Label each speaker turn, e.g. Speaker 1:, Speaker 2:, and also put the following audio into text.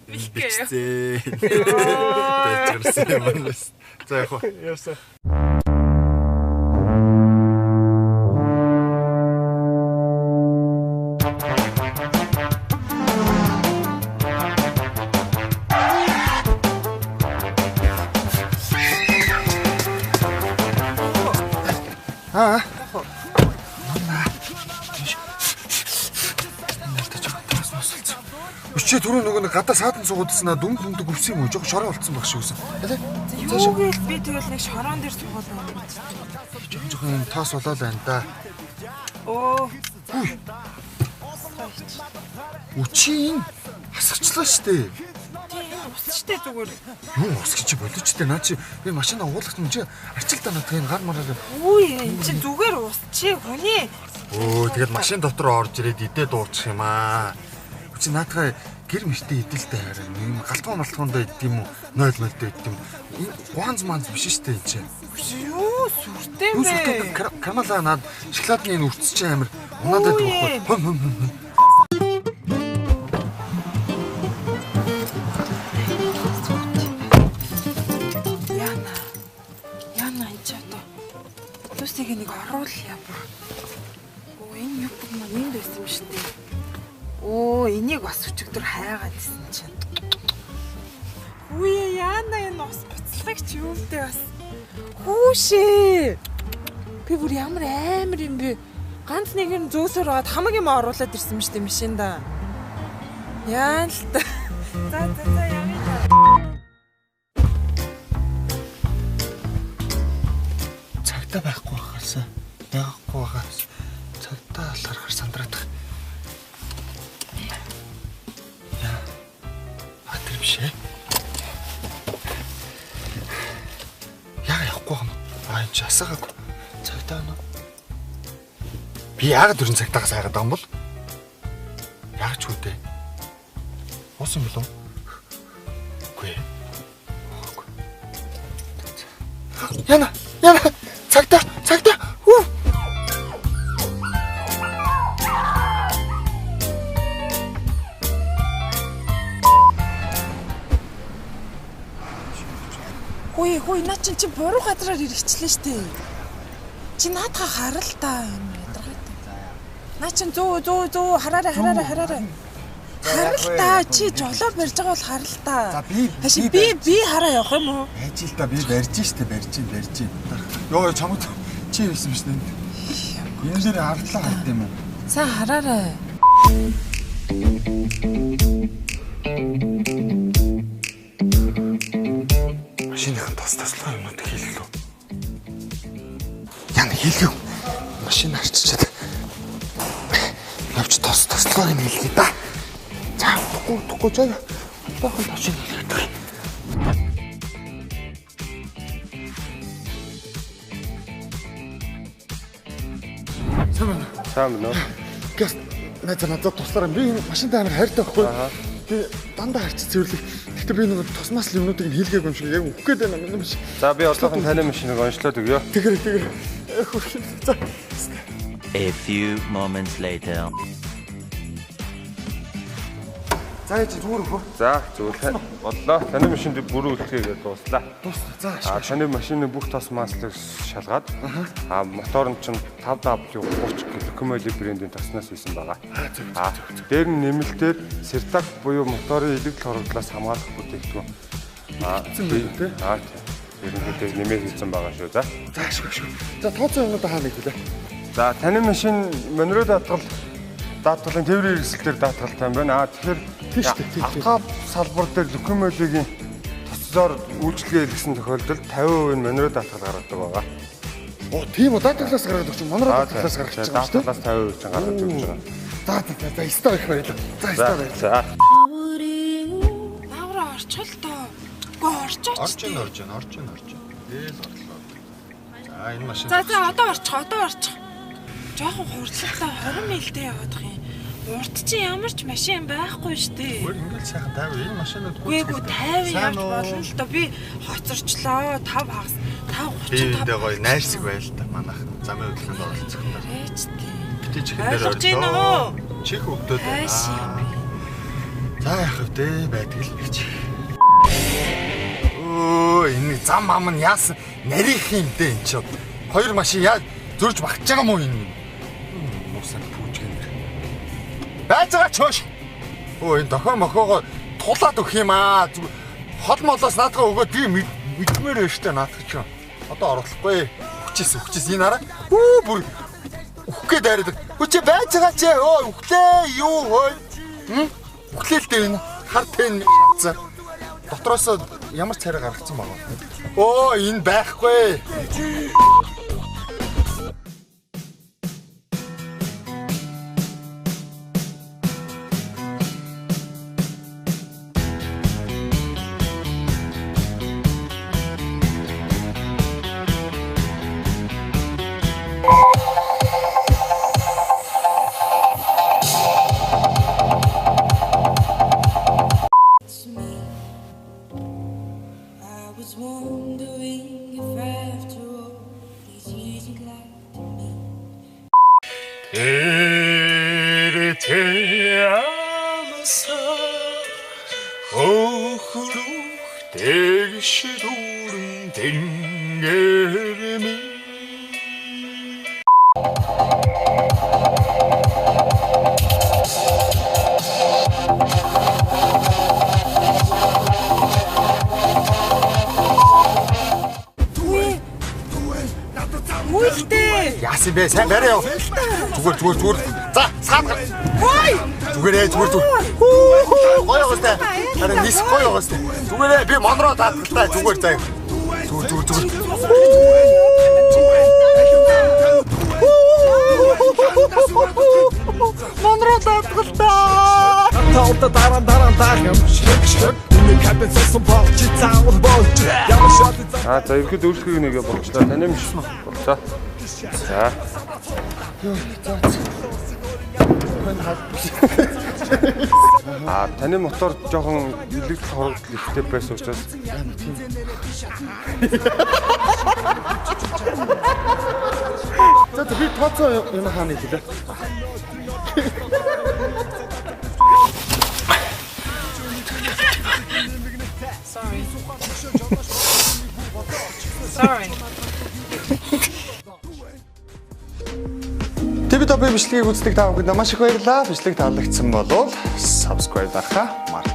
Speaker 1: Бичсэн. Дэжэрсэн юм байна. За яг хоо.
Speaker 2: Яасан.
Speaker 1: Аа. Чи түрүү нөгөө нэг гадаа саадан суугаадсан дүнг дүнг өвсөн юм уу? Жог шороо болцсон баг шүү гэсэн.
Speaker 3: Юу гээл би тэгэл нэг шороон дээр суугаад байна.
Speaker 1: Жог тоос болоод байна да.
Speaker 3: Оо.
Speaker 1: Үчийн хасагчлаа штэ.
Speaker 3: Тийм усчтэй зүгээр.
Speaker 1: Юу ус гэж боловчтой наа чи би машина уулгах юм чи арчилтаа надад гар мараа.
Speaker 3: Үгүй энэ чи зүгээр усчи хүний.
Speaker 1: Өө тэгээд машин дотор орж ирээд идээ дуучих юм аа. Чи наатаа гэр мөртөө идэлтэй хараа. Ийм галтгоо малтгоондоо идэх юм уу? 0-0 дэ идэх юм. Энэ гуанз манз биш штэ энэ чи.
Speaker 3: Юу сүртэй бэ?
Speaker 1: Камала наад шоколадны энэ үрцч амир унаад байдаг байхгүй.
Speaker 3: Яна энэ ч одоо төсийг нэг оруулъя бүр. Оо энэ юу юм энд байсан юм шүү дээ. Оо энийг бас өчигдөр хайгаад исэн чинь. Үе яана энэ ус буцлагч юунтэй бас. Хүүшээ. Би бүр ямар амар юм бэ? Ганц нэг нь зөөсөр аваад хамаг юм оруулаад ирсэн юм шүү дээ машинда. Яан л та. За явъя.
Speaker 1: Цагтаа байхгүй байхаасаа. Ягахгүй байхаас цагтаа алхахаар сандраад. Бишээ. Яа явахгүй юм. Аа энэ асаагагүй. Цагтаа нөө. Би яагаад дөрөн цагтаагаас хайгаад байгаа юм бол? Яагаад ч үдээ. Уусан билүү? Үгүй. Яна цагтаа. Хүү.
Speaker 3: Хөөе наа чи буруу газраар ирчихлээ штэ. Чи наадха харал та юм ядаргатай. Наа чи зөө хараарай. Харал та чи жолоо барьж байгаа бол харал та.
Speaker 1: За би
Speaker 3: хараа явах юм уу?
Speaker 1: Ажил та би барьж штэ барьж. Йоо чамд чи хэлсэн биш нэ. Энэ дээр хардлаа хард юм уу?
Speaker 3: Сайн хараарай.
Speaker 1: Машиныхан тослоо юмнууд хийлээ. Яна хийлээ. Машин арчичаад. Явж тослоо юм хийлээ да. За тухгүй жаа. Бахан машин хийлээ. Сайн байна уу? Гэс надад туслаараа би машинтай амар хайртай байхгүй. Би дандаа харч цэвэрлэг. Гэтэ би нэг тусмаас л юмнуудыг хийлгээгүй юм шиг яг өгөх гээд байна юм биш.
Speaker 2: За би одоохон таны машиныг онцлоод өгье.
Speaker 1: Тэгэр. За.
Speaker 4: A few moments later.
Speaker 1: За яж зүгээр хөө.
Speaker 2: За зүгээр боллоо. Таны машинд бүрэн үлдгээгээд дууслаа.
Speaker 1: За.
Speaker 2: Таны машины бүх тос маслыг шалгаад мотор нь чинь 5W30 Comoli брендийн тоснаас хийсэн байгаа. Дээр нь нэмэлтээр Sirtac буюу моторын элэг хорогдлоос хамгаалах бүтээгдэхүүн. Ерөнхийдөө нэмээд хийсэн байгаа шүү. За. За тооцоо юмудаа хаана хэлээ. За таны машин Монро даатгалын тээврийн хэрэгсэл дээр даатгалтай юм байна. Тэгэхээр авто салбар дээр Comoli-гийн тоцоор үйлчлэгээ хийсэн тохиолдолд 50% нь Монро даатгал гаргадаг байгаа.
Speaker 1: Оо тийм үү даатгалаас гаргадаг чинь Монро даатгалаас гаргаж байгаа шүү дээ.
Speaker 2: Даатгалаас 50% чинь гаргаж өгч байгаа.
Speaker 1: За исто их баярлаа. За исто баярлаа.
Speaker 2: За.
Speaker 3: Навра орчхол тоо. Гоо орчооч.
Speaker 1: Орж ийн. Ээл орлоо. За энэ машин.
Speaker 3: За одоо орчих. Жохон хурдлалтай 20 милдээ явах юм. Урд чи ямар ч машин байхгүй штэ.
Speaker 1: Гүр ингээл сайхан 50 энэ машинууд
Speaker 3: Үгүй 50 явж болно л доо. Би хоцорчлоо. 5
Speaker 1: 30 гоё найрсаг байл та манайх. Замын хөдөлгөөнд оролцох юм байна. Битээ чихэн дээр
Speaker 3: ойлгож байна уу?
Speaker 1: Чих өвдөд байна.
Speaker 3: За
Speaker 1: За яах вэ байдаг л гэж. Өө энэ зам ам нь яасан нарийнх юм дээ энэ ч. Хоёр машин яа зөрж багтж байгаа мó энэ. Мусаа пүүжгэнэр. Байж байгаа ч хөөш. Өө энэ дохоо мохоогоо тулаад өгөх юм аа. Хол молоос наадгаа өгөөд би мэдмээр байна штэ наадах ч. Одоо оруулахгүй. Хүчээс энэ хараа. Бүр үхгээ дайрдаг. Хүчээ байж байгаа ч өглөө юу хөөе. Үхлээлтэй энэ хар тэн шатсан. Дотроос ямар царай гаргацсан байгаа. Оо энэ байхгүй. Яасан бэ? Сайн барай яа. Зүгээр. За, саад. Хой! Зүгээр. Гоё гоостай. Харин нис гоё гоостай. Зүгээр би монроо таатгалтай зүгээр заа. Зүгээр. Монроо таатгалтай. Таалта даран шиг.
Speaker 2: За ихэд өөрсдөө нэгэ болчлаа. Таны юм шүү. Боллоо. За. Таны мотор жоохон электр хорогдол ихтэй байсан учраас
Speaker 1: За би тооцоо юм хаана хэлээ.
Speaker 3: Sorry.
Speaker 1: TV бичлэгийг үздэг та бүхэнд маш их баярлалаа. Бичлэг таалагдсан бол subscribe дарахаа